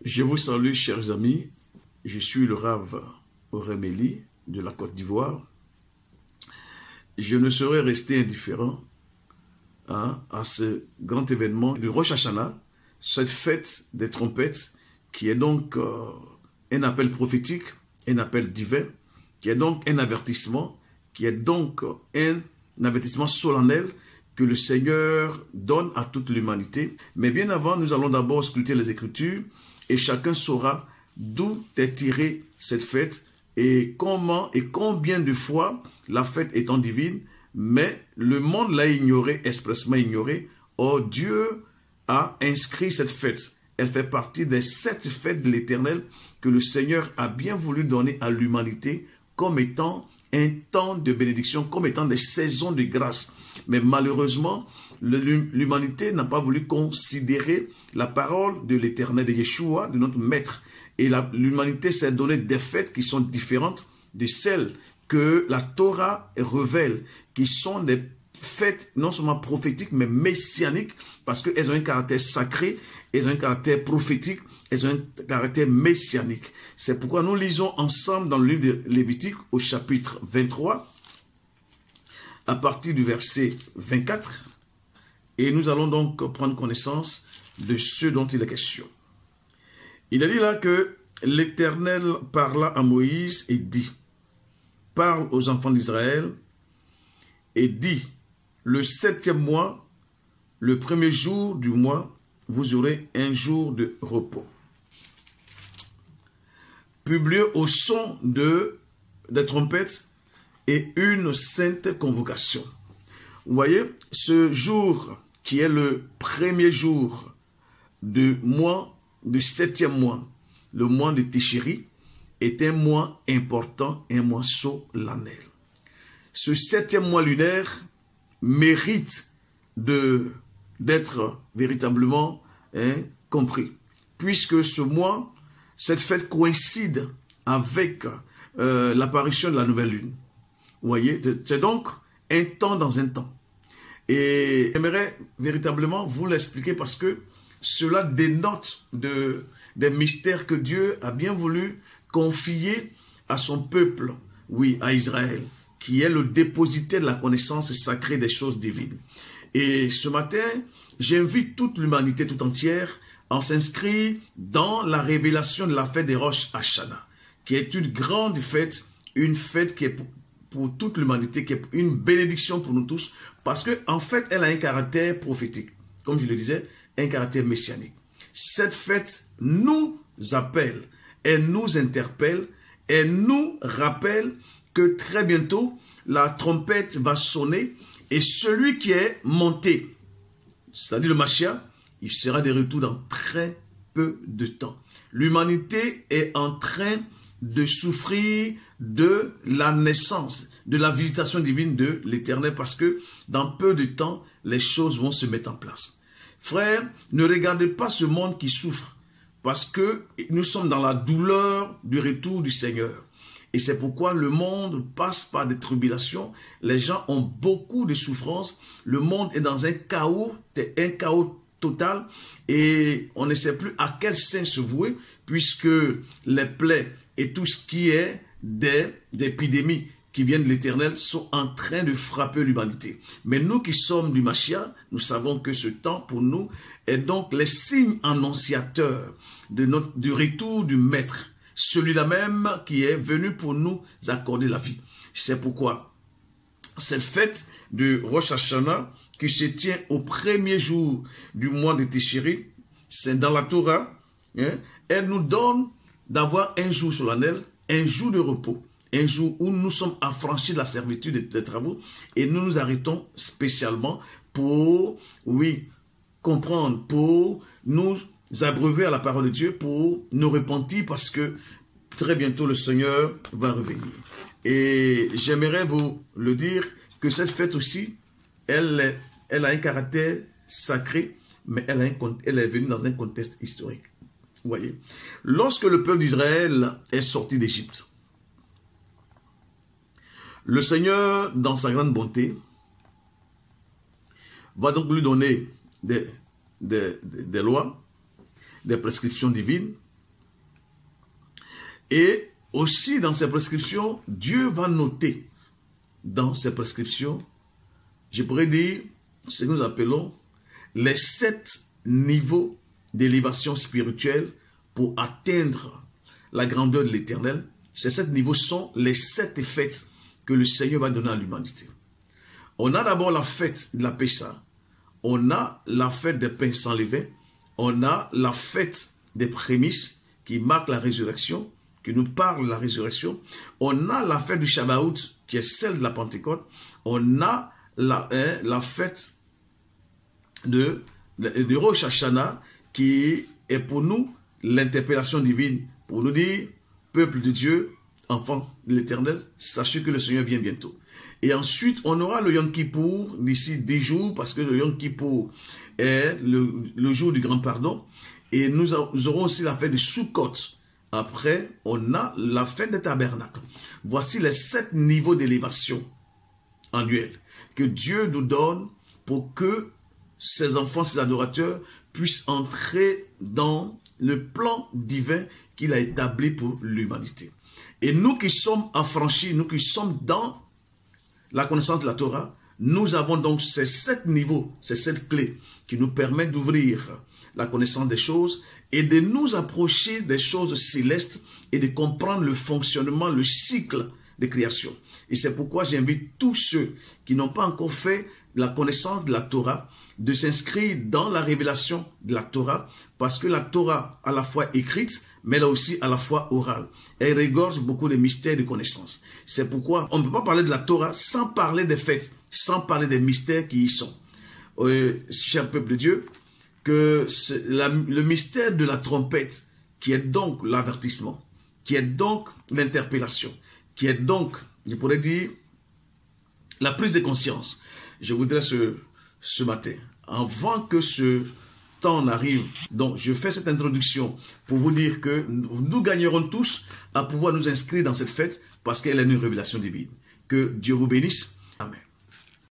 Je vous salue, chers amis. Je suis le Rav Aurémélie de la Côte d'Ivoire. Je ne saurais rester indifférent à ce grand événement de Rosh Hashanah, cette fête des trompettes, qui est donc un appel prophétique, un appel divin, qui est donc un avertissement, qui est donc un avertissement solennel que le Seigneur donne à toute l'humanité. Mais bien avant, nous allons d'abord scruter les Écritures et chacun saura d'où est tirée cette fête et comment et combien de fois la fête étant divine, mais le monde l'a ignoré, expressement ignoré. Or, Dieu a inscrit cette fête. Elle fait partie des 7 fêtes de l'Éternel que le Seigneur a bien voulu donner à l'humanité comme étant un temps de bénédiction, comme étant des saisons de grâce. Mais malheureusement, l'humanité n'a pas voulu considérer la parole de l'Éternel, de Yeshua, de notre Maître. Et l'humanité s'est donné des fêtes qui sont différentes de celles que la Torah révèle, qui sont des fêtes non seulement prophétiques, mais messianiques, parce qu'elles ont un caractère sacré, elles ont un caractère prophétique, elles ont un caractère messianique. C'est pourquoi nous lisons ensemble dans le livre de Lévitique, au chapitre 23, à partir du verset 24, et nous allons donc prendre connaissance de ce dont il est question. Il a dit là que l'Éternel parla à Moïse et dit, parle aux enfants d'Israël et dit, le 7e mois, le 1er jour du mois, vous aurez un jour de repos. Publié au son des trompettes et une sainte convocation. Vous voyez, ce jour qui est le 1er jour du mois, du 7e mois, le mois de Téchéri, est un mois important, un mois solennel. Ce 7e mois lunaire mérite d'être véritablement compris, puisque ce mois, cette fête coïncide avec l'apparition de la nouvelle lune. Vous voyez, c'est donc un temps dans un temps. Et j'aimerais véritablement vous l'expliquer parce que cela dénote des mystères que Dieu a bien voulu confier à son peuple, oui, à Israël, qui est le dépositaire de la connaissance sacrée des choses divines. Et ce matin, j'invite toute l'humanité tout entière à s'inscrire dans la révélation de la fête des Rosh Hashanah, qui est une grande fête, une fête qui est pour toute l'humanité, qui est une bénédiction pour nous tous, parce qu'en fait, elle a un caractère prophétique, comme je le disais, un caractère messianique. Cette fête nous appelle, elle nous interpelle, elle nous rappelle que très bientôt, la trompette va sonner et celui qui est monté, c'est-à-dire le Mashiach, il sera de retour dans très peu de temps. L'humanité est en train de souffrir de la naissance, de la visitation divine de l'Éternel, parce que dans peu de temps, les choses vont se mettre en place. Frères, ne regardez pas ce monde qui souffre, parce que nous sommes dans la douleur du retour du Seigneur. Et c'est pourquoi le monde passe par des tribulations, les gens ont beaucoup de souffrances, le monde est dans un chaos total, et on ne sait plus à quel sein se vouer, puisque les plaies et tout ce qui est des épidémies qui viennent de l'Éternel sont en train de frapper l'humanité. Mais nous qui sommes du Mashiach, nous savons que ce temps pour nous est donc les signes annonciateurs du retour du Maître, celui-là même qui est venu pour nous accorder la vie. C'est pourquoi cette fête de Rosh Hashanah qui se tient au 1er jour du mois de Téchéri, c'est dans la Torah, elle nous donne d'avoir un jour solennel, un jour de repos, un jour où nous sommes affranchis de la servitude des travaux et nous nous arrêtons spécialement pour, oui, comprendre, pour nous abreuver à la parole de Dieu, pour nous repentir parce que très bientôt le Seigneur va revenir. Et j'aimerais vous le dire que cette fête aussi, elle a un caractère sacré, mais elle est venue dans un contexte historique. Vous voyez, lorsque le peuple d'Israël est sorti d'Égypte, le Seigneur, dans sa grande bonté, va donc lui donner des lois, des prescriptions divines, Et aussi dans ses prescriptions, Dieu va noter dans ses prescriptions, je pourrais dire, ce que nous appelons les 7 niveaux d'élévation spirituelle pour atteindre la grandeur de l'Éternel. Ces 7 niveaux sont les 7 fêtes que le Seigneur va donner à l'humanité. On a d'abord la fête de la Pessah, on a la fête des pains sans levain, on a la fête des prémices qui marque la résurrection, qui nous parle de la résurrection, on a la fête du Shabbat qui est celle de la Pentecôte, on a la fête de Rosh Hashanah qui est pour nous l'interpellation divine, pour nous dire, peuple de Dieu, enfants de l'Éternel, sachez que le Seigneur vient bientôt. Et ensuite, on aura le Yom Kippour d'ici 10 jours, parce que le Yom Kippour est le jour du grand pardon. Et nous aurons aussi la fête de Sukkot. Après, on a la fête des tabernacles. Voici les 7 niveaux d'élévation annuels que Dieu nous donne pour que ses enfants, ses adorateurs, puissent entrer dans le plan divin qu'il a établi pour l'humanité. Et nous qui sommes affranchis, nous qui sommes dans la connaissance de la Torah, nous avons donc ces 7 niveaux, ces 7 clés qui nous permettent d'ouvrir la connaissance des choses et de nous approcher des choses célestes et de comprendre le fonctionnement, le cycle de création. Et c'est pourquoi j'invite tous ceux qui n'ont pas encore fait la connaissance de la Torah de s'inscrire dans la révélation de la Torah, parce que la Torah à la fois écrite, mais là aussi à la fois orale. Elle regorge beaucoup de mystères et de connaissances. C'est pourquoi on ne peut pas parler de la Torah sans parler des fêtes, sans parler des mystères qui y sont. Cher peuple de Dieu, que le mystère de la trompette, qui est donc l'avertissement, qui est donc l'interpellation, qui est donc, je pourrais dire, la prise de conscience. Je voudrais ce matin, avant que ce temps n'arrive, donc je fais cette introduction pour vous dire que nous gagnerons tous à pouvoir nous inscrire dans cette fête parce qu'elle est une révélation divine. Que Dieu vous bénisse. Amen.